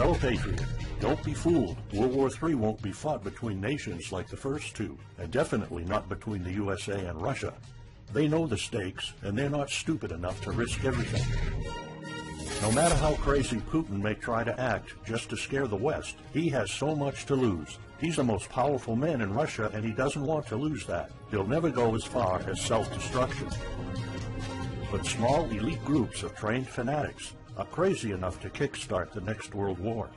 Fellow patriot, don't be fooled. World War III won't be fought between nations like the first two, and definitely not between the USA and Russia. They know the stakes, and they're not stupid enough to risk everything. No matter how crazy Putin may try to act just to scare the West, he has so much to lose. He's the most powerful man in Russia, and he doesn't want to lose that. He'll never go as far as self-destruction. But small elite groups of trained fanatics are crazy enough to kickstart the next world war.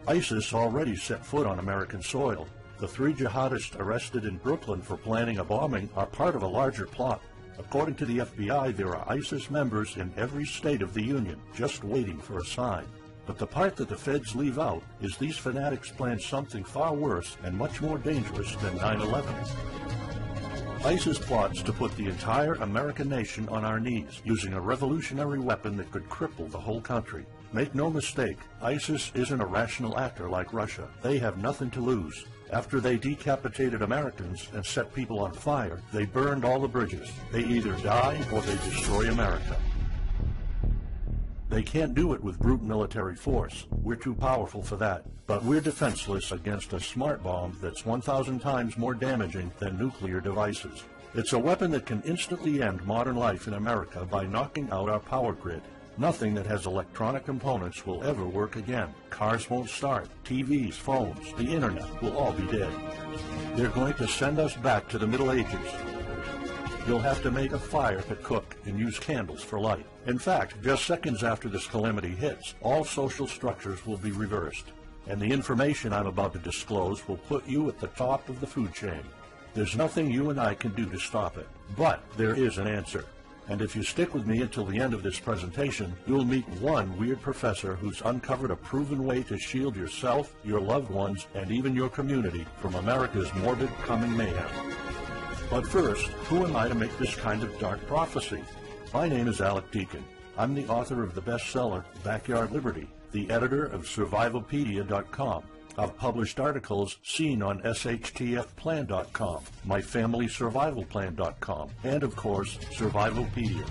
ISIS already set foot on American soil. The 3 jihadists arrested in Brooklyn for planning a bombing are part of a larger plot. According to the FBI, there are ISIS members in every state of the Union, just waiting for a sign. But the part that the feds leave out is these fanatics planned something far worse and much more dangerous than 9/11. ISIS plots to put the entire American nation on our knees, using a revolutionary weapon that could cripple the whole country. Make no mistake, ISIS isn't a rational actor like Russia. They have nothing to lose. After they decapitated Americans and set people on fire, they burned all the bridges. They either die or they destroy America. They can't do it with brute military force. We're too powerful for that. But we're defenseless against a smart bomb that's 1,000 times more damaging than nuclear devices. It's a weapon that can instantly end modern life in America by knocking out our power grid. Nothing that has electronic components will ever work again. Cars won't start. TVs, phones, the internet will all be dead. They're going to send us back to the Middle Ages. You'll have to make a fire to cook and use candles for light. In fact, just seconds after this calamity hits, all social structures will be reversed. And the information I'm about to disclose will put you at the top of the food chain. There's nothing you and I can do to stop it. But there is an answer. And if you stick with me until the end of this presentation, you'll meet one weird professor who's uncovered a proven way to shield yourself, your loved ones, and even your community from America's morbid coming mayhem. But first, who am I to make this kind of dark prophecy? My name is Alec Deacon. I'm the author of the bestseller, Backyard Liberty, the editor of Survivalopedia.com. I've published articles seen on SHTFplan.com, MyFamilySurvivalPlan.com, and of course, Survivalopedia.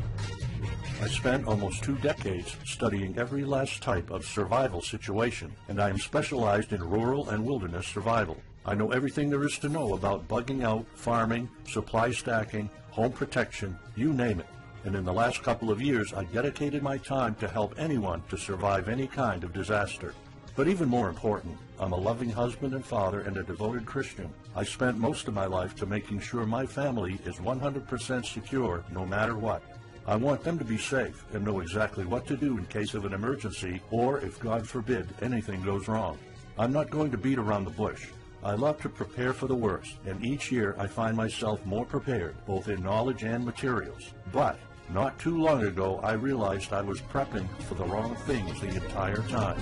I spent almost 2 decades studying every last type of survival situation, and I am specialized in rural and wilderness survival. I know everything there is to know about bugging out, farming, supply stacking, home protection, you name it. And in the last couple of years, I dedicated my time to help anyone to survive any kind of disaster. But even more important, I'm a loving husband and father and a devoted Christian. I spent most of my life to making sure my family is 100% secure no matter what. I want them to be safe and know exactly what to do in case of an emergency or, if God forbid, anything goes wrong. I'm not going to beat around the bush. I love to prepare for the worst, and each year I find myself more prepared, both in knowledge and materials. But not too long ago, I realized I was prepping for the wrong things the entire time.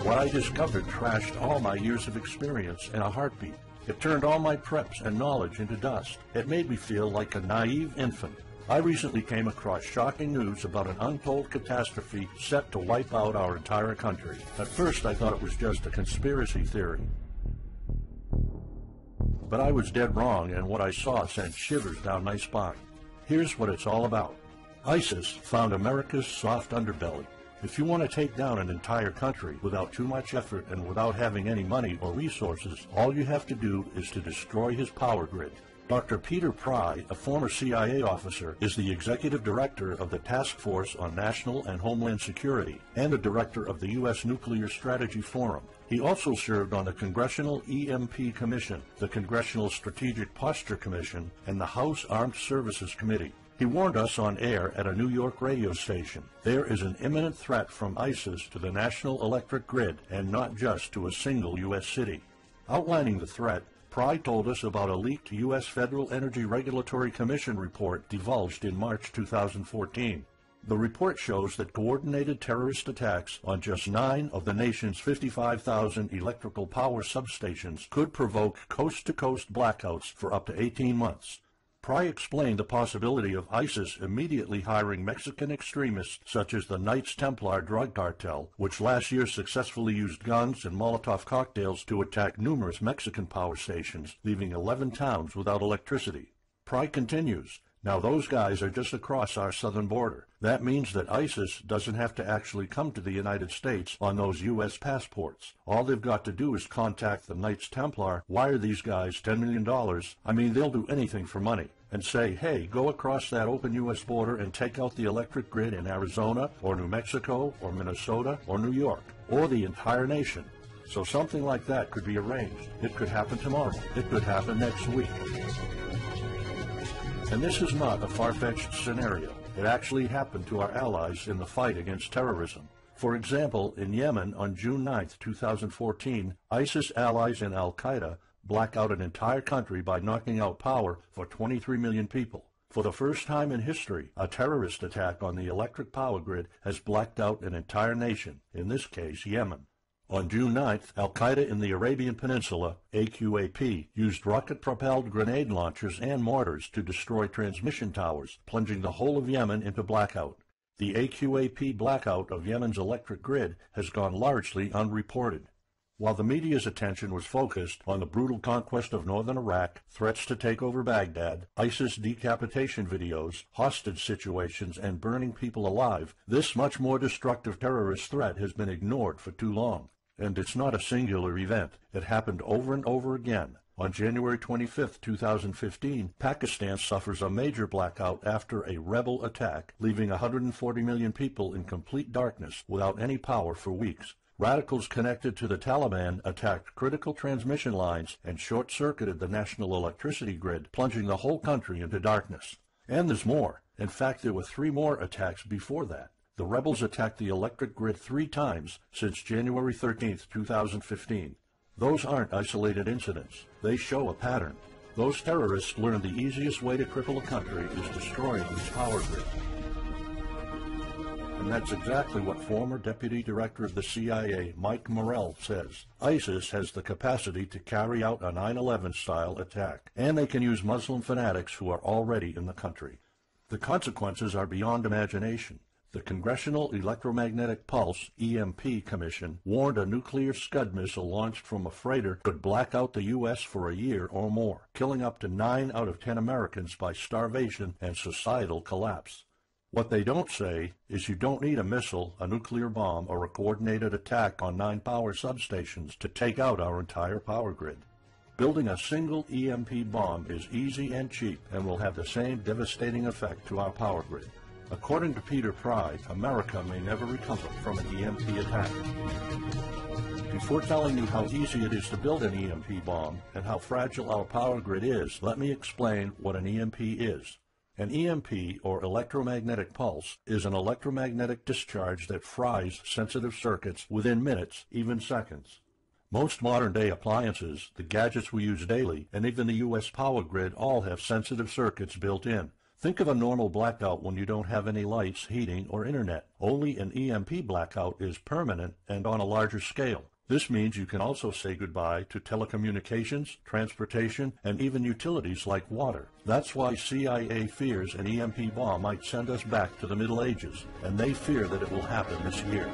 What I discovered trashed all my years of experience in a heartbeat. It turned all my preps and knowledge into dust. It made me feel like a naive infant. I recently came across shocking news about an untold catastrophe set to wipe out our entire country. At first, I thought it was just a conspiracy theory. But I was dead wrong, and what I saw sent shivers down my spine. Here's what it's all about. ISIS found America's soft underbelly. If you want to take down an entire country without too much effort and without having any money or resources, all you have to do is to destroy his power grid. Dr. Peter Pry, a former CIA officer, is the executive director of the Task Force on National and Homeland Security and the director of the U.S. Nuclear Strategy Forum. He also served on the Congressional EMP Commission, the Congressional Strategic Posture Commission, and the House Armed Services Committee. He warned us on air at a New York radio station. There is an imminent threat from ISIS to the national electric grid, and not just to a single U.S. city. Outlining the threat, Pry told us about a leaked U.S. Federal Energy Regulatory Commission report divulged in March 2014. The report shows that coordinated terrorist attacks on just 9 of the nation's 55,000 electrical power substations could provoke coast-to-coast blackouts for up to 18 months. Pry explained the possibility of ISIS immediately hiring Mexican extremists such as the Knights Templar drug cartel, which last year successfully used guns and Molotov cocktails to attack numerous Mexican power stations, leaving 11 towns without electricity. Pry continues, Now those guys are just across our southern border. That means that ISIS doesn't have to actually come to the United States on those U.S. passports. All they've got to do is contact the Knights Templar, wire these guys $10 million, I mean they'll do anything for money, and say, hey, go across that open U.S. border and take out the electric grid in Arizona or New Mexico or Minnesota or New York or the entire nation. So something like that could be arranged. It could happen tomorrow. It could happen next week. And this is not a far-fetched scenario. It actually happened to our allies in the fight against terrorism. For example, in Yemen on June 9, 2014, ISIS allies in al-Qaeda black out an entire country by knocking out power for 23 million people. For the first time in history, a terrorist attack on the electric power grid has blacked out an entire nation, in this case Yemen. On June 9th, al-Qaeda in the Arabian Peninsula, AQAP, used rocket-propelled grenade launchers and mortars to destroy transmission towers, plunging the whole of Yemen into blackout. The AQAP blackout of Yemen's electric grid has gone largely unreported. While the media's attention was focused on the brutal conquest of northern Iraq, threats to take over Baghdad, ISIS decapitation videos, hostage situations, and burning people alive, this much more destructive terrorist threat has been ignored for too long. And it's not a singular event. It happened over and over again. On January 25, 2015, Pakistan suffers a major blackout after a rebel attack, leaving 140 million people in complete darkness without any power for weeks. Radicals connected to the Taliban attacked critical transmission lines and short-circuited the national electricity grid, plunging the whole country into darkness. And there's more. In fact, there were 3 more attacks before that. The rebels attacked the electric grid 3 times since January 13, 2015. Those aren't isolated incidents. They show a pattern. Those terrorists learned the easiest way to cripple a country is destroying its power grid. And that's exactly what former Deputy Director of the CIA, Mike Morrell, says. ISIS has the capacity to carry out a 9/11-style attack, and they can use Muslim fanatics who are already in the country. The consequences are beyond imagination. The Congressional Electromagnetic Pulse, EMP, Commission warned a nuclear Scud missile launched from a freighter could black out the U.S. for a year or more, killing up to 9 out of 10 Americans by starvation and societal collapse. What they don't say is you don't need a missile, a nuclear bomb, or a coordinated attack on 9 power substations to take out our entire power grid. Building a single EMP bomb is easy and cheap and will have the same devastating effect to our power grid. According to Peter Pry, America may never recover from an EMP attack. Before telling you how easy it is to build an EMP bomb and how fragile our power grid is, let me explain what an EMP is. An EMP, or electromagnetic pulse, is an electromagnetic discharge that fries sensitive circuits within minutes, even seconds. Most modern-day appliances, the gadgets we use daily, and even the U.S. power grid all have sensitive circuits built in. Think of a normal blackout when you don't have any lights, heating, or internet. Only an EMP blackout is permanent and on a larger scale. This means you can also say goodbye to telecommunications, transportation, and even utilities like water. That's why CIA fears an EMP bomb might send us back to the Middle Ages, and they fear that it will happen this year.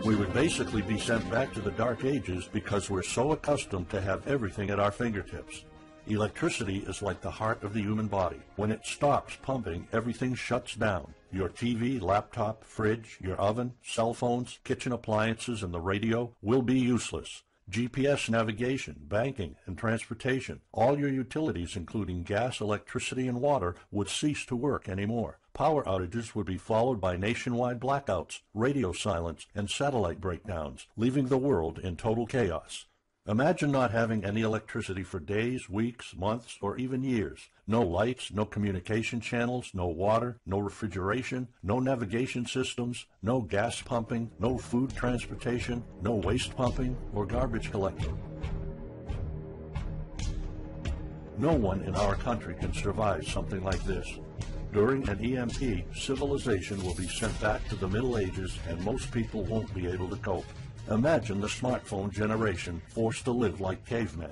We would basically be sent back to the Dark Ages because we're so accustomed to have everything at our fingertips. Electricity is like the heart of the human body. When it stops pumping, everything shuts down. Your TV, laptop, fridge, your oven, cell phones, kitchen appliances, and the radio will be useless. GPS navigation, banking, and transportation, all your utilities, including gas, electricity, and water, would cease to work anymore. Power outages would be followed by nationwide blackouts, radio silence, and satellite breakdowns, leaving the world in total chaos. Imagine not having any electricity for days, weeks, months, or even years. No lights, no communication channels, no water, no refrigeration, no navigation systems, no gas pumping, no food transportation, no waste pumping, or garbage collecting. No one in our country can survive something like this. During an EMP, civilization will be sent back to the Middle Ages and most people won't be able to cope. Imagine the smartphone generation forced to live like cavemen.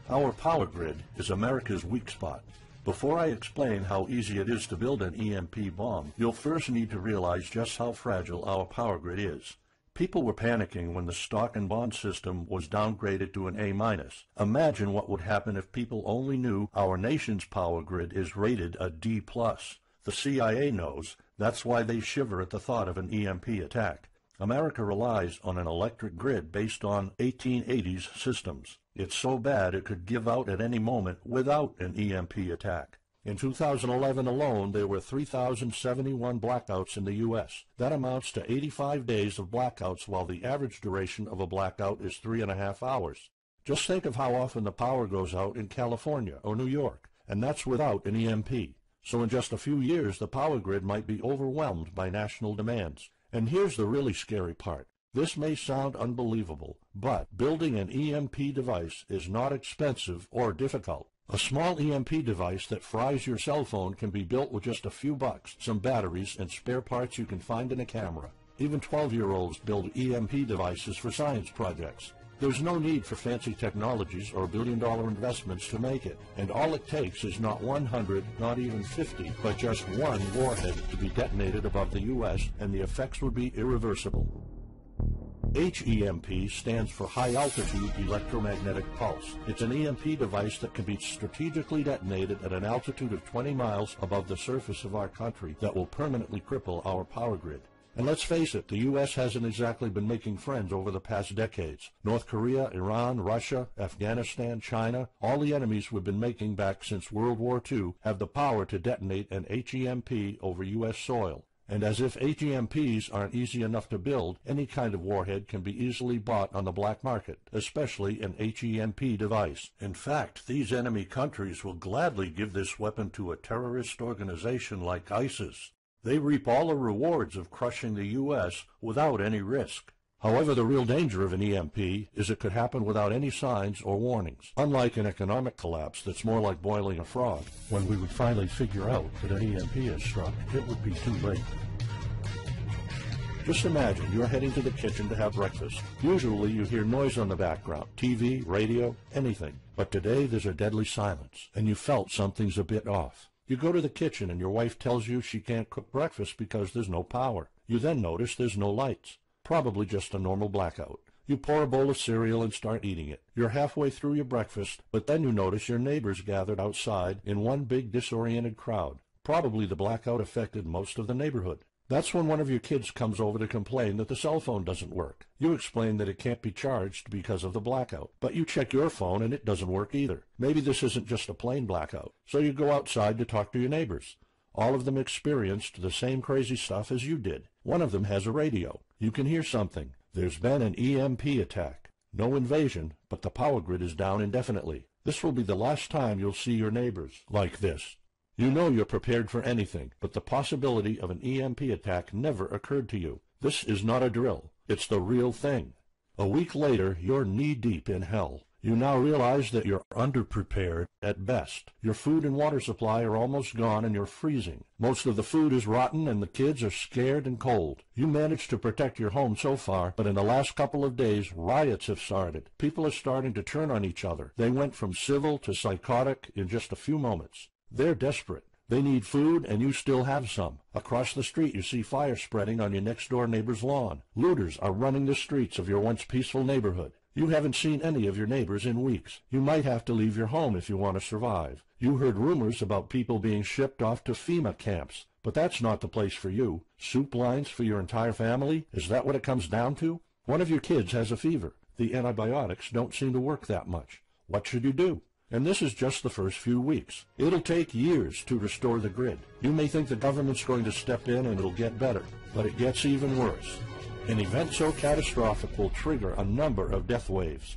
Our power grid is America's weak spot. Before I explain how easy it is to build an EMP bomb, you'll first need to realize just how fragile our power grid is. People were panicking when the stock and bond system was downgraded to an A-. Imagine what would happen if people only knew our nation's power grid is rated a D+. The CIA knows. That's why they shiver at the thought of an EMP attack. America relies on an electric grid based on 1880s systems. It's so bad it could give out at any moment without an EMP attack. In 2011 alone, there were 3,071 blackouts in the U.S. That amounts to 85 days of blackouts, while the average duration of a blackout is 3.5 hours. Just think of how often the power goes out in California or New York, and that's without an EMP. So in just a few years, the power grid might be overwhelmed by national demands. And here's the really scary part. This may sound unbelievable, but building an EMP device is not expensive or difficult. A small EMP device that fries your cell phone can be built with just a few bucks, some batteries, and spare parts you can find in a camera. Even 12-year-olds build EMP devices for science projects. There's no need for fancy technologies or billion-dollar investments to make it, and all it takes is not 100, not even 50, but just one warhead to be detonated above the U.S., and the effects would be irreversible. HEMP stands for High Altitude Electromagnetic Pulse. It's an EMP device that can be strategically detonated at an altitude of 20 miles above the surface of our country that will permanently cripple our power grid. And let's face it, the U.S. hasn't exactly been making friends over the past decades. North Korea, Iran, Russia, Afghanistan, China, all the enemies we've been making back since World War II have the power to detonate an HEMP over U.S. soil. And as if HEMPs aren't easy enough to build, any kind of warhead can be easily bought on the black market, especially an HEMP device. In fact, these enemy countries will gladly give this weapon to a terrorist organization like ISIS. They reap all the rewards of crushing the U.S. without any risk. However, the real danger of an EMP is it could happen without any signs or warnings. Unlike an economic collapse that's more like boiling a frog, when we would finally figure out that an EMP has struck, it would be too late. Just imagine you're heading to the kitchen to have breakfast. Usually you hear noise on the background, TV, radio, anything. But today there's a deadly silence, and you felt something's a bit off. You go to the kitchen and your wife tells you she can't cook breakfast because there's no power. You then notice there's no lights. Probably just a normal blackout. You pour a bowl of cereal and start eating it. You're halfway through your breakfast, but then you notice your neighbors gathered outside in one big disoriented crowd. Probably the blackout affected most of the neighborhood. That's when one of your kids comes over to complain that the cell phone doesn't work. You explain that it can't be charged because of the blackout, but you check your phone and it doesn't work either. Maybe this isn't just a plain blackout, so you go outside to talk to your neighbors. All of them experienced the same crazy stuff as you did. One of them has a radio. You can hear something. There's been an EMP attack. No invasion, but the power grid is down indefinitely. This will be the last time you'll see your neighbors like this. You know you're prepared for anything, but the possibility of an EMP attack never occurred to you. This is not a drill. It's the real thing. A week later, you're knee-deep in hell. You now realize that you're underprepared at best. Your food and water supply are almost gone and you're freezing. Most of the food is rotten and the kids are scared and cold. You managed to protect your home so far, but in the last couple of days, riots have started. People are starting to turn on each other. They went from civil to psychotic in just a few moments. They're desperate. They need food, and you still have some. Across the street, you see fire spreading on your next-door neighbor's lawn. Looters are running the streets of your once peaceful neighborhood. You haven't seen any of your neighbors in weeks. You might have to leave your home if you want to survive. You heard rumors about people being shipped off to FEMA camps, but that's not the place for you. Soup lines for your entire family? Is that what it comes down to? One of your kids has a fever. The antibiotics don't seem to work that much. What should you do? And this is just the first few weeks. It'll take years to restore the grid. You may think the government's going to step in and it'll get better, but it gets even worse. An event so catastrophic will trigger a number of death waves.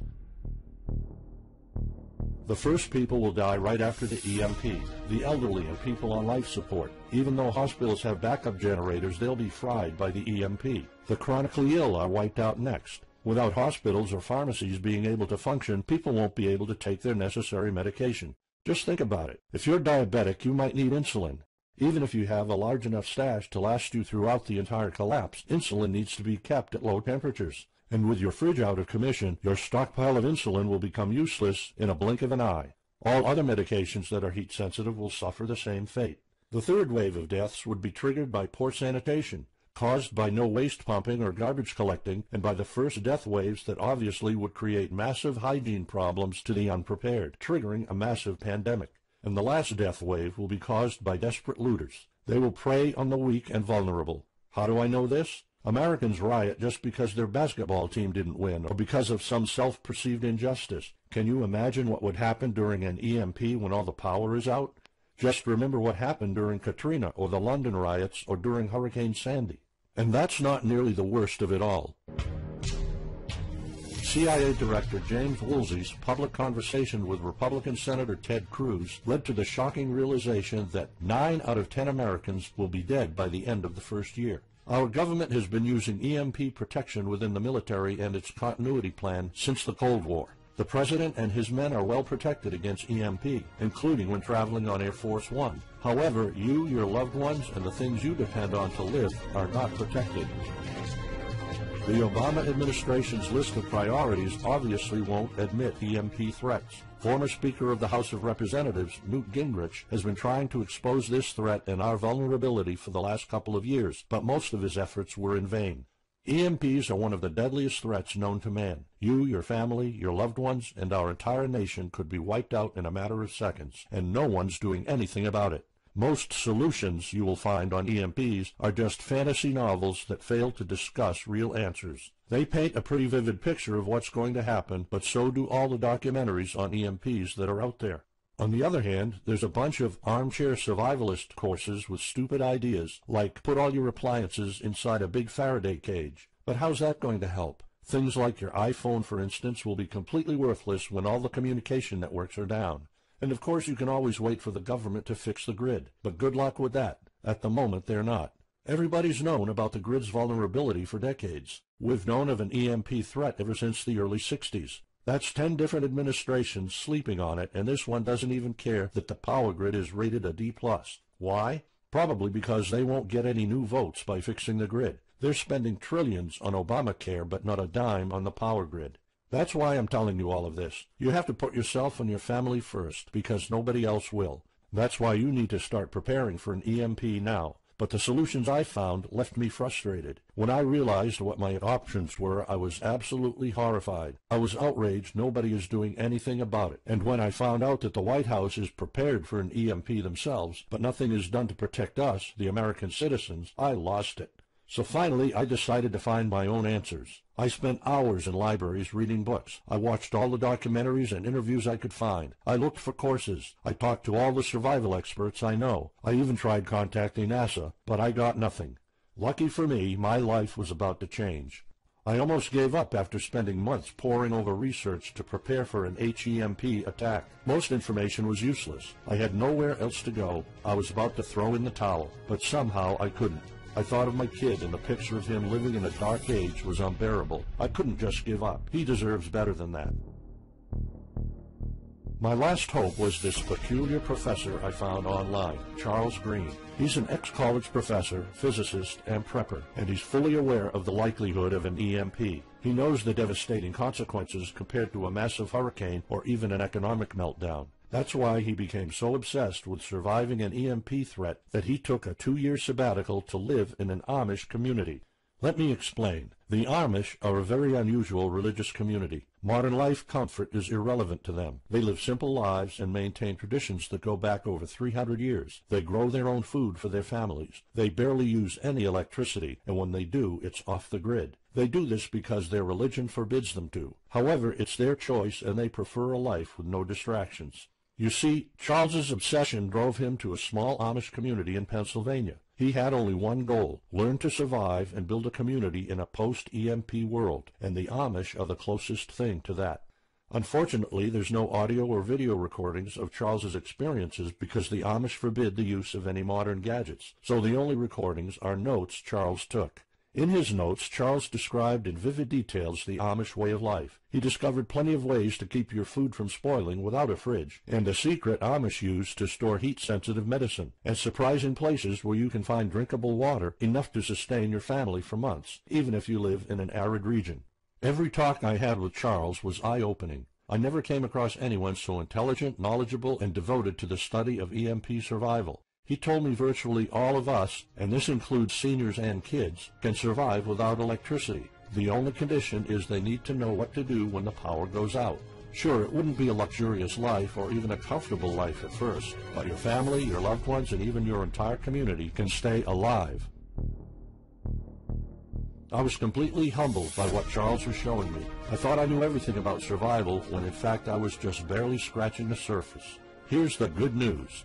The first people will die right after the EMP, the elderly and people on life support. Even though hospitals have backup generators, they'll be fried by the EMP. The chronically ill are wiped out next. Without hospitals or pharmacies being able to function, people won't be able to take their necessary medication. Just think about it. If you're diabetic, you might need insulin. Even if you have a large enough stash to last you throughout the entire collapse, insulin needs to be kept at low temperatures. And with your fridge out of commission, your stockpile of insulin will become useless in a blink of an eye. All other medications that are heat sensitive will suffer the same fate. The third wave of deaths would be triggered by poor sanitation. caused by no waste pumping or garbage collecting, and by the first death waves that obviously would create massive hygiene problems to the unprepared, triggering a massive pandemic. And the last death wave will be caused by desperate looters. They will prey on the weak and vulnerable. How do I know this? Americans riot just because their basketball team didn't win, or because of some self-perceived injustice. Can you imagine what would happen during an EMP when all the power is out? Just remember what happened during Katrina, or the London riots, or during Hurricane Sandy. And that's not nearly the worst of it all. CIA Director James Woolsey's public conversation with Republican Senator Ted Cruz led to the shocking realization that 9 out of 10 Americans will be dead by the end of the first year. Our government has been using EMP protection within the military and its continuity plan since the Cold War. The President and his men are well protected against EMP, including when traveling on Air Force One. However, you, your loved ones, and the things you depend on to live are not protected. The Obama administration's list of priorities obviously won't admit EMP threats. Former Speaker of the House of Representatives, Newt Gingrich, has been trying to expose this threat and our vulnerability for the last couple of years, but most of his efforts were in vain. EMPs are one of the deadliest threats known to man. You, your family, your loved ones, and our entire nation could be wiped out in a matter of seconds, and no one's doing anything about it. Most solutions you will find on EMPs are just fantasy novels that fail to discuss real answers. They paint a pretty vivid picture of what's going to happen, but so do all the documentaries on EMPs that are out there. On the other hand, there's a bunch of armchair survivalist courses with stupid ideas, like put all your appliances inside a big Faraday cage. But how's that going to help? Things like your iPhone, for instance, will be completely worthless when all the communication networks are down. And of course you can always wait for the government to fix the grid, but good luck with that. At the moment they're not. Everybody's known about the grid's vulnerability for decades. We've known of an EMP threat ever since the early 60s. That's 10 different administrations sleeping on it, and this one doesn't even care that the power grid is rated a D+. Why? Probably because they won't get any new votes by fixing the grid. They're spending trillions on Obamacare, but not a dime on the power grid. That's why I'm telling you all of this. You have to put yourself and your family first, because nobody else will. That's why you need to start preparing for an EMP now. But the solutions I found left me frustrated. When I realized what my options were, I was absolutely horrified. I was outraged nobody is doing anything about it. And when I found out that the White House is prepared for an EMP themselves, but nothing is done to protect us, the American citizens, I lost it. So finally, I decided to find my own answers. I spent hours in libraries reading books. I watched all the documentaries and interviews I could find. I looked for courses. I talked to all the survival experts I know. I even tried contacting NASA, but I got nothing. Lucky for me, my life was about to change. I almost gave up after spending months poring over research to prepare for an HEMP attack. Most information was useless. I had nowhere else to go. I was about to throw in the towel, but somehow I couldn't. I thought of my kid, and the picture of him living in a dark age was unbearable. I couldn't just give up. He deserves better than that. My last hope was this peculiar professor I found online, Charles Green. He's an ex-college professor, physicist, and prepper, and he's fully aware of the likelihood of an EMP. He knows the devastating consequences compared to a massive hurricane or even an economic meltdown. That's why he became so obsessed with surviving an EMP threat that he took a 2-year sabbatical to live in an Amish community. Let me explain. The Amish are a very unusual religious community. Modern life comfort is irrelevant to them. They live simple lives and maintain traditions that go back over 300 years. They grow their own food for their families. They barely use any electricity, and when they do, it's off the grid. They do this because their religion forbids them to. However, it's their choice, and they prefer a life with no distractions. You see, Charles's obsession drove him to a small Amish community in Pennsylvania. He had only one goal: learn to survive and build a community in a post-EMP world, and the Amish are the closest thing to that. Unfortunately, there's no audio or video recordings of Charles's experiences because the Amish forbid the use of any modern gadgets, so the only recordings are notes Charles took. In his notes, Charles described in vivid details the Amish way of life. He discovered plenty of ways to keep your food from spoiling without a fridge, and a secret Amish use to store heat-sensitive medicine, and surprising places where you can find drinkable water enough to sustain your family for months, even if you live in an arid region. Every talk I had with Charles was eye-opening. I never came across anyone so intelligent, knowledgeable, and devoted to the study of EMP survival. He told me virtually all of us, and this includes seniors and kids, can survive without electricity. The only condition is they need to know what to do when the power goes out. Sure, it wouldn't be a luxurious life or even a comfortable life at first, but your family, your loved ones, and even your entire community can stay alive. I was completely humbled by what Charles was showing me. I thought I knew everything about survival when in fact I was just barely scratching the surface. Here's the good news.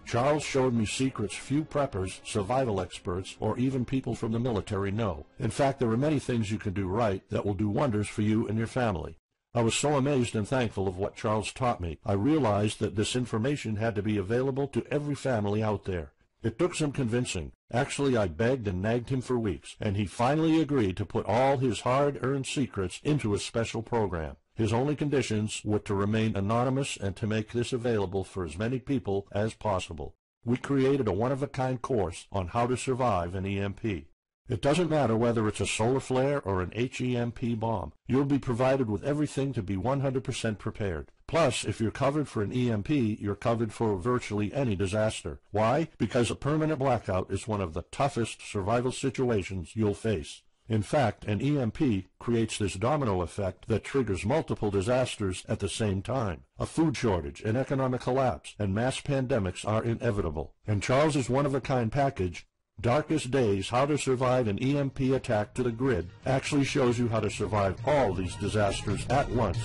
Charles showed me secrets few preppers, survival experts, or even people from the military know. In fact, there are many things you can do right that will do wonders for you and your family. I was so amazed and thankful of what Charles taught me. I realized that this information had to be available to every family out there. It took some convincing. Actually, I begged and nagged him for weeks, and he finally agreed to put all his hard-earned secrets into a special program. His only conditions were to remain anonymous and to make this available for as many people as possible. We created a one-of-a-kind course on how to survive an EMP. It doesn't matter whether it's a solar flare or an HEMP bomb. You'll be provided with everything to be 100% prepared. Plus, if you're covered for an EMP, you're covered for virtually any disaster. Why? Because a permanent blackout is one of the toughest survival situations you'll face. In fact, an EMP creates this domino effect that triggers multiple disasters at the same time. A food shortage, an economic collapse, and mass pandemics are inevitable. And Charles's one-of-a-kind package, Darkest Days, How to Survive an EMP Attack to the Grid, actually shows you how to survive all these disasters at once.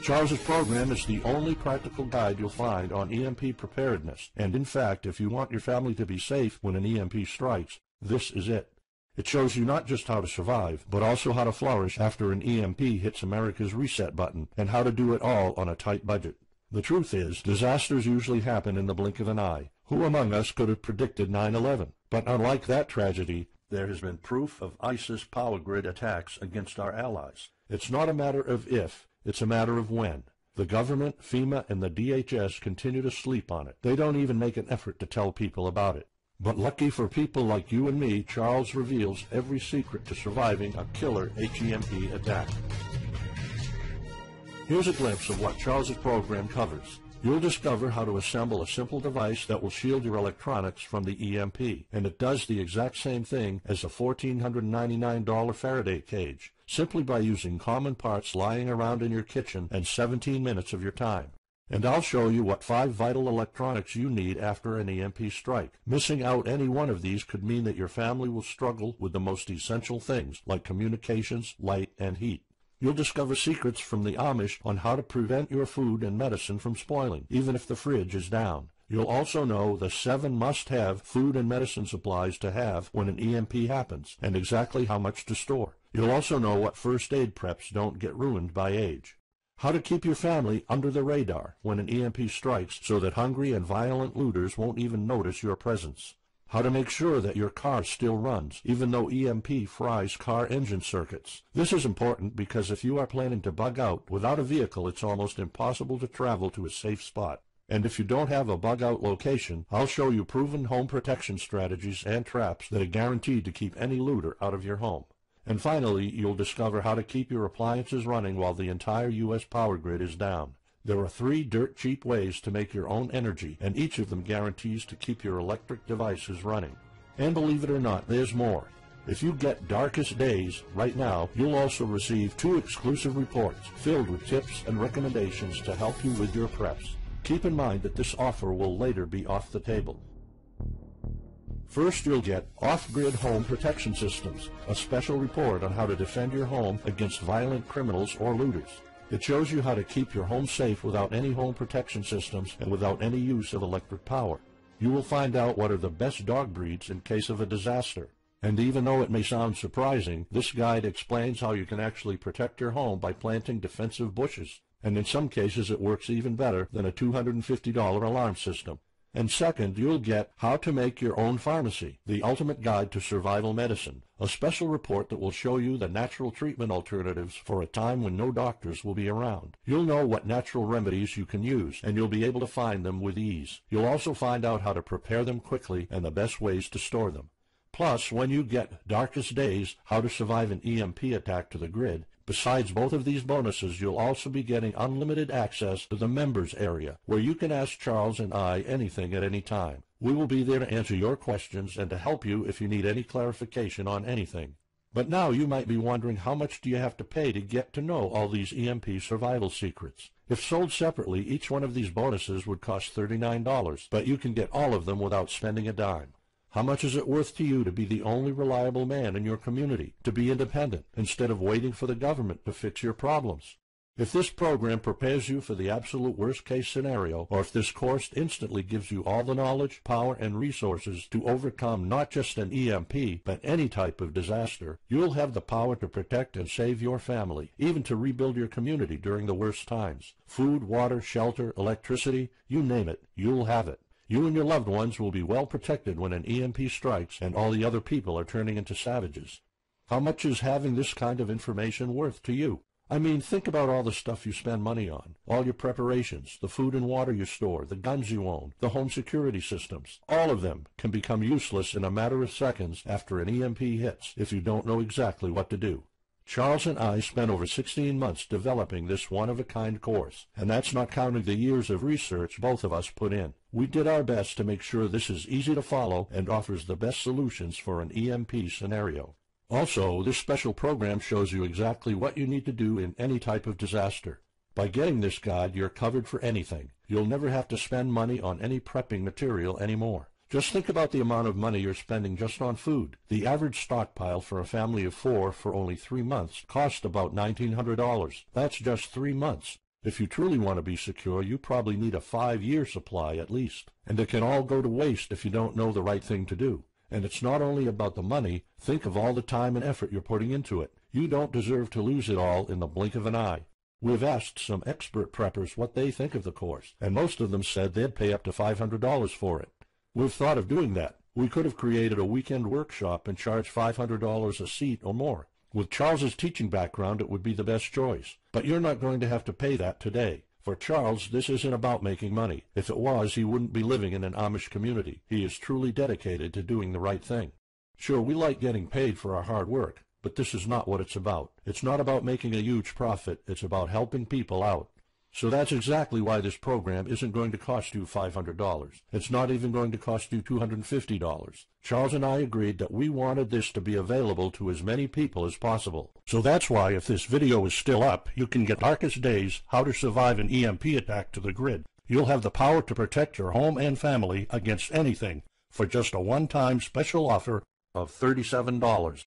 Charles's program is the only practical guide you'll find on EMP preparedness, and in fact, if you want your family to be safe when an EMP strikes, this is it. It shows you not just how to survive, but also how to flourish after an EMP hits America's reset button, and how to do it all on a tight budget. The truth is, disasters usually happen in the blink of an eye. Who among us could have predicted 9/11? But unlike that tragedy, there has been proof of ISIS power grid attacks against our allies. It's not a matter of if, it's a matter of when. The government, FEMA, and the DHS continue to sleep on it. They don't even make an effort to tell people about it. But lucky for people like you and me, Charles reveals every secret to surviving a killer HEMP attack. Here's a glimpse of what Charles's program covers. You'll discover how to assemble a simple device that will shield your electronics from the EMP, and it does the exact same thing as a $1,499 Faraday cage, simply by using common parts lying around in your kitchen and 17 minutes of your time. And I'll show you what 5 vital electronics you need after an EMP strike. Missing out any one of these could mean that your family will struggle with the most essential things, like communications, light, and heat. You'll discover secrets from the Amish on how to prevent your food and medicine from spoiling, even if the fridge is down. You'll also know the 7 must-have food and medicine supplies to have when an EMP happens, and exactly how much to store. You'll also know what first aid preps don't get ruined by age. How to keep your family under the radar when an EMP strikes so that hungry and violent looters won't even notice your presence. How to make sure that your car still runs, even though EMP fries car engine circuits. This is important because if you are planning to bug out, without a vehicle it's almost impossible to travel to a safe spot. And if you don't have a bug-out location, I'll show you proven home protection strategies and traps that are guaranteed to keep any looter out of your home. And finally, you'll discover how to keep your appliances running while the entire U.S. power grid is down. There are 3 dirt-cheap ways to make your own energy, and each of them guarantees to keep your electric devices running. And believe it or not, there's more. If you get Darkest Days right now, you'll also receive 2 exclusive reports filled with tips and recommendations to help you with your preps. Keep in mind that this offer will later be off the table. First, you'll get Off-Grid Home Protection Systems, a special report on how to defend your home against violent criminals or looters. It shows you how to keep your home safe without any home protection systems and without any use of electric power. You will find out what are the best dog breeds in case of a disaster. And even though it may sound surprising, this guide explains how you can actually protect your home by planting defensive bushes. And in some cases it works even better than a $250 alarm system. And second, you'll get How to Make Your Own Pharmacy, the ultimate guide to survival medicine, a special report that will show you the natural treatment alternatives for a time when no doctors will be around. You'll know what natural remedies you can use, and you'll be able to find them with ease. You'll also find out how to prepare them quickly and the best ways to store them. Plus, when you get Darkest Days, How to Survive an EMP Attack to the Grid, Besides both of these bonuses, you'll also be getting unlimited access to the members area, where you can ask Charles and I anything at any time. We will be there to answer your questions and to help you if you need any clarification on anything. But now you might be wondering, how much do you have to pay to get to know all these EMP survival secrets? If sold separately, each one of these bonuses would cost $39, but you can get all of them without spending a dime. How much is it worth to you to be the only reliable man in your community, to be independent, instead of waiting for the government to fix your problems? If this program prepares you for the absolute worst-case scenario, or if this course instantly gives you all the knowledge, power, and resources to overcome not just an EMP, but any type of disaster, you'll have the power to protect and save your family, even to rebuild your community during the worst times. Food, water, shelter, electricity, you name it, you'll have it. You and your loved ones will be well protected when an EMP strikes and all the other people are turning into savages. How much is having this kind of information worth to you? I mean, think about all the stuff you spend money on, all your preparations, the food and water you store, the guns you own, the home security systems. All of them can become useless in a matter of seconds after an EMP hits if you don't know exactly what to do. Charles and I spent over 16 months developing this one-of-a-kind course, and that's not counting the years of research both of us put in. We did our best to make sure this is easy to follow and offers the best solutions for an EMP scenario. Also, this special program shows you exactly what you need to do in any type of disaster. By getting this guide, you're covered for anything. You'll never have to spend money on any prepping material anymore. Just think about the amount of money you're spending just on food. The average stockpile for a family of 4 for only 3 months cost about $1,900. That's just 3 months. If you truly want to be secure, you probably need a 5-year supply at least. And it can all go to waste if you don't know the right thing to do. And it's not only about the money. Think of all the time and effort you're putting into it. You don't deserve to lose it all in the blink of an eye. We've asked some expert preppers what they think of the course, and most of them said they'd pay up to $500 for it. We've thought of doing that. We could have created a weekend workshop and charged $500 a seat or more. With Charles's teaching background, it would be the best choice. But you're not going to have to pay that today. For Charles, this isn't about making money. If it was, he wouldn't be living in an Amish community. He is truly dedicated to doing the right thing. Sure, we like getting paid for our hard work, but this is not what it's about. It's not about making a huge profit. It's about helping people out. So that's exactly why this program isn't going to cost you $500. It's not even going to cost you $250. Charles and I agreed that we wanted this to be available to as many people as possible. So that's why, if this video is still up, you can get Darkest Days, How to Survive an EMP Attack to the grid. You'll have the power to protect your home and family against anything for just a one-time special offer of $37.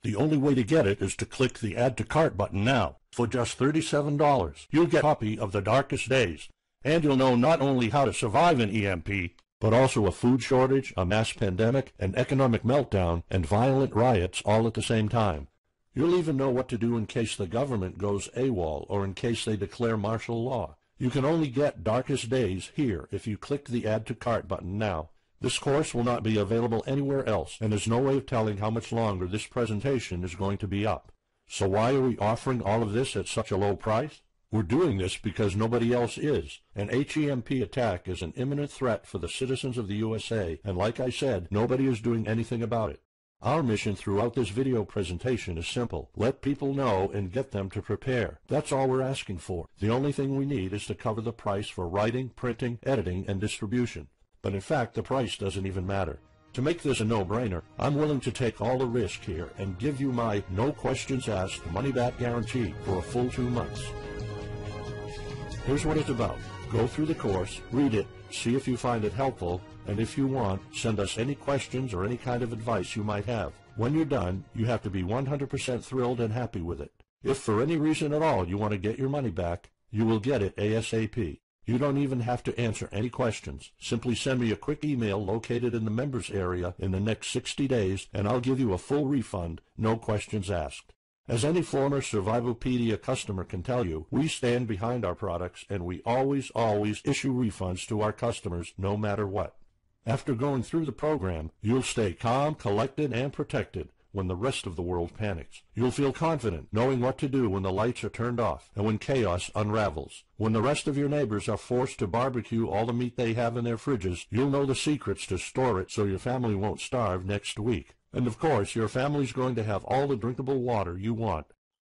The only way to get it is to click the Add to Cart button now. For just $37, you'll get a copy of The Darkest Days, and you'll know not only how to survive an EMP, but also a food shortage, a mass pandemic, an economic meltdown, and violent riots all at the same time. You'll even know what to do in case the government goes AWOL or in case they declare martial law. You can only get Darkest Days here if you click the Add to Cart button now. This course will not be available anywhere else, and there's no way of telling how much longer this presentation is going to be up. So why are we offering all of this at such a low price? We're doing this because nobody else is. An HEMP attack is an imminent threat for the citizens of the USA, and like I said, nobody is doing anything about it. Our mission throughout this video presentation is simple. Let people know and get them to prepare. That's all we're asking for. The only thing we need is to cover the price for writing, printing, editing, and distribution. But in fact, the price doesn't even matter. To make this a no-brainer, I'm willing to take all the risk here and give you my no questions asked money-back guarantee for a full 2 months. Here's what it's about. Go through the course, read it, see if you find it helpful, and if you want, send us any questions or any kind of advice you might have. When you're done, you have to be 100% thrilled and happy with it. If for any reason at all you want to get your money back, you will get it ASAP. You don't even have to answer any questions. Simply send me a quick email located in the members area in the next 60 days, and I'll give you a full refund, no questions asked. As any former Survivalpedia customer can tell you, we stand behind our products, and we always issue refunds to our customers no matter what. After going through the program, you'll stay calm, collected, and protected when the rest of the world panics. You'll feel confident knowing what to do when the lights are turned off and when chaos unravels. When the rest of your neighbors are forced to barbecue all the meat they have in their fridges, you'll know the secrets to store it so your family won't starve next week. And of course, your family's going to have all the drinkable water you want.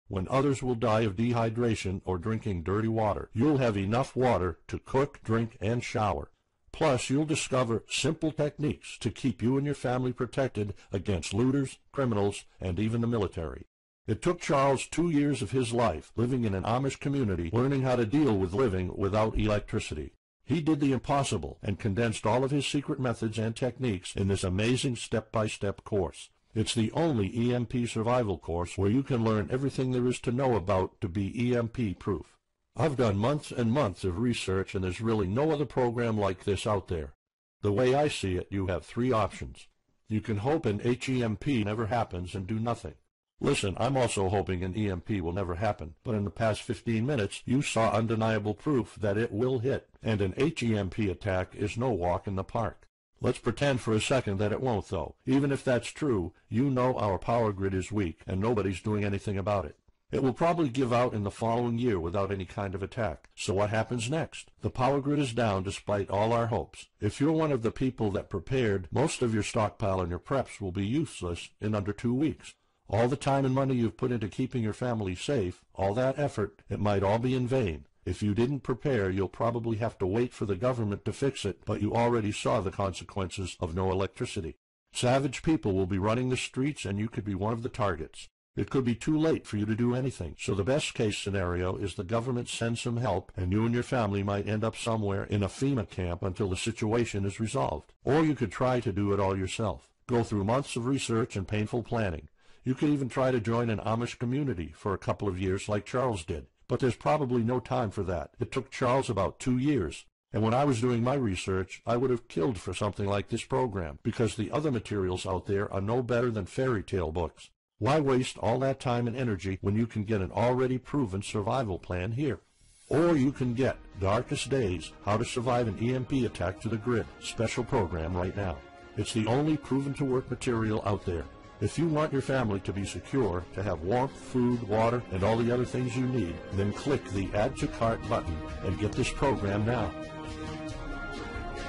When others will die of dehydration or drinking dirty water, you'll have enough water to cook, drink, and shower. Plus, you'll discover simple techniques to keep you and your family protected against looters, criminals, and even the military. It took Charles 2 years of his life living in an Amish community learning how to deal with living without electricity. He did the impossible and condensed all of his secret methods and techniques in this amazing step-by-step course. It's the only EMP survival course where you can learn everything there is to know about to be EMP-proof. I've done months and months of research, and there's really no other program like this out there. The way I see it, you have 3 options. You can hope an HEMP never happens and do nothing. Listen, I'm also hoping an EMP will never happen, but in the past 15 minutes, you saw undeniable proof that it will hit, and an HEMP attack is no walk in the park. Let's pretend for a second that it won't, though. Even if that's true, you know our power grid is weak, and nobody's doing anything about it. It will probably give out in the following year without any kind of attack. So what happens next? The power grid is down despite all our hopes. If you're one of the people that prepared, most of your stockpile and your preps will be useless in under 2 weeks. All the time and money you've put into keeping your family safe, all that effort, it might all be in vain. If you didn't prepare, you'll probably have to wait for the government to fix it, but you already saw the consequences of no electricity. Savage people will be running the streets, and you could be one of the targets. It could be too late for you to do anything, so the best case scenario is the government sends some help, and you and your family might end up somewhere in a FEMA camp until the situation is resolved. Or you could try to do it all yourself. Go through months of research and painful planning. You could even try to join an Amish community for a couple of years like Charles did. But there's probably no time for that. It took Charles about 2 years. And when I was doing my research, I would have killed for something like this program, because the other materials out there are no better than fairy tale books. Why waste all that time and energy when you can get an already proven survival plan here? Or you can get Darkest Days, How to Survive an EMP Attack to the Grid, special program right now. It's the only proven-to-work material out there. If you want your family to be secure, to have warmth, food, water, and all the other things you need, then click the Add to Cart button and get this program now.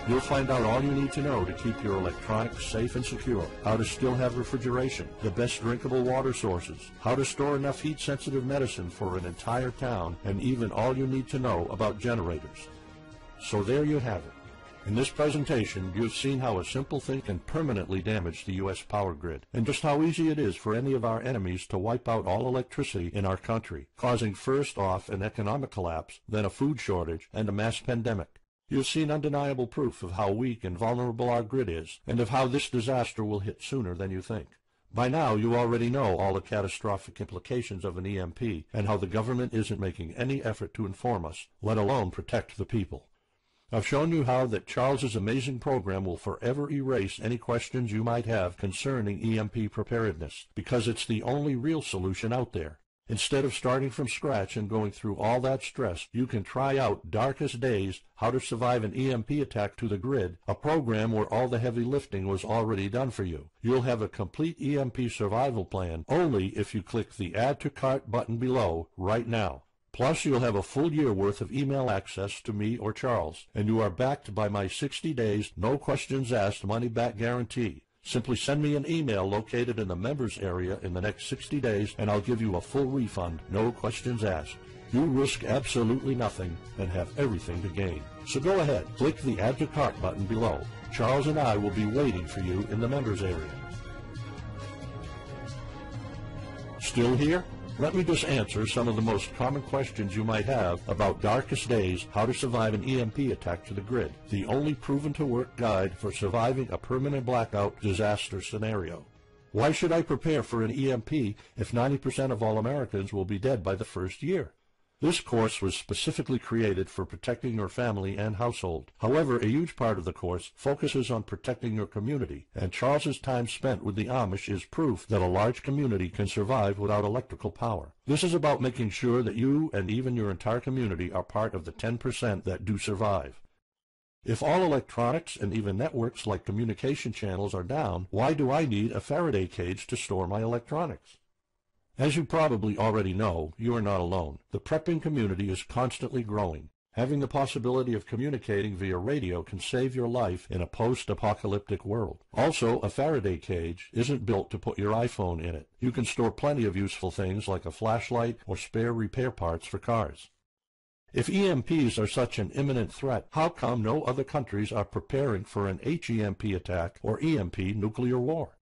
You'll find out all you need to know to keep your electronics safe and secure, how to still have refrigeration, the best drinkable water sources, how to store enough heat-sensitive medicine for an entire town, and even all you need to know about generators. So there you have it. In this presentation, you've seen how a simple thing can permanently damage the U.S. power grid, and just how easy it is for any of our enemies to wipe out all electricity in our country, causing first off an economic collapse, then a food shortage, and a mass pandemic. You've seen undeniable proof of how weak and vulnerable our grid is, and of how this disaster will hit sooner than you think. By now, you already know all the catastrophic implications of an EMP, and how the government isn't making any effort to inform us, let alone protect the people. I've shown you how that Charles's amazing program will forever erase any questions you might have concerning EMP preparedness, because it's the only real solution out there. Instead of starting from scratch and going through all that stress, you can try out Darkest Days, How to Survive an EMP Attack to the Grid, a program where all the heavy lifting was already done for you. You'll have a complete EMP survival plan only if you click the Add to Cart button below right now. Plus, you'll have a full year worth of email access to me or Charles, and you are backed by my 60 days, no questions asked money-back guarantee. Simply send me an email located in the members area in the next 60 days, and I'll give you a full refund, no questions asked. You risk absolutely nothing and have everything to gain. So go ahead, click the Add to Cart button below. Charles and I will be waiting for you in the members area. Still here? Let me just answer some of the most common questions you might have about Darkest Days, How to Survive an EMP Attack to the Grid, the only proven-to-work guide for surviving a permanent blackout disaster scenario. Why should I prepare for an EMP if 90% of all Americans will be dead by the first year? This course was specifically created for protecting your family and household. However, a huge part of the course focuses on protecting your community, and Charles's time spent with the Amish is proof that a large community can survive without electrical power. This is about making sure that you and even your entire community are part of the 10% that do survive. If all electronics and even networks like communication channels are down, why do I need a Faraday cage to store my electronics? As you probably already know, you are not alone. The prepping community is constantly growing. Having the possibility of communicating via radio can save your life in a post-apocalyptic world. Also, a Faraday cage isn't built to put your iPhone in it. You can store plenty of useful things like a flashlight or spare repair parts for cars. If EMPs are such an imminent threat, how come no other countries are preparing for an HEMP attack or EMP nuclear war?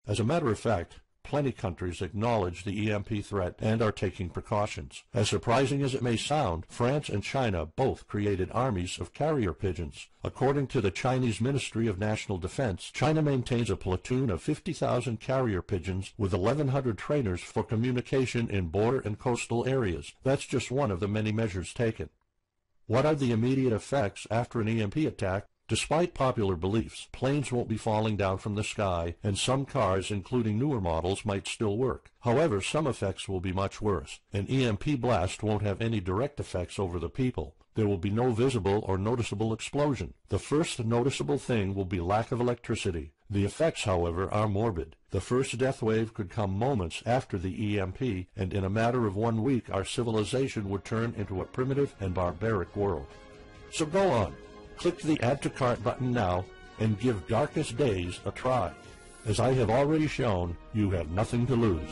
As a matter of fact, plenty countries acknowledge the EMP threat and are taking precautions. As surprising as it may sound, France and China both created armies of carrier pigeons. According to the Chinese Ministry of National Defense, China maintains a platoon of 50,000 carrier pigeons with 1,100 trainers for communication in border and coastal areas. That's just one of the many measures taken. What are the immediate effects after an EMP attack? Despite popular beliefs, planes won't be falling down from the sky, and some cars, including newer models, might still work. However, some effects will be much worse. An EMP blast won't have any direct effects over the people. There will be no visible or noticeable explosion. The first noticeable thing will be lack of electricity. The effects, however, are morbid. The first death wave could come moments after the EMP, and in a matter of 1 week our civilization would turn into a primitive and barbaric world. So go on. Click the Add to Cart button now and give Darkest Days a try. As I have already shown, you have nothing to lose.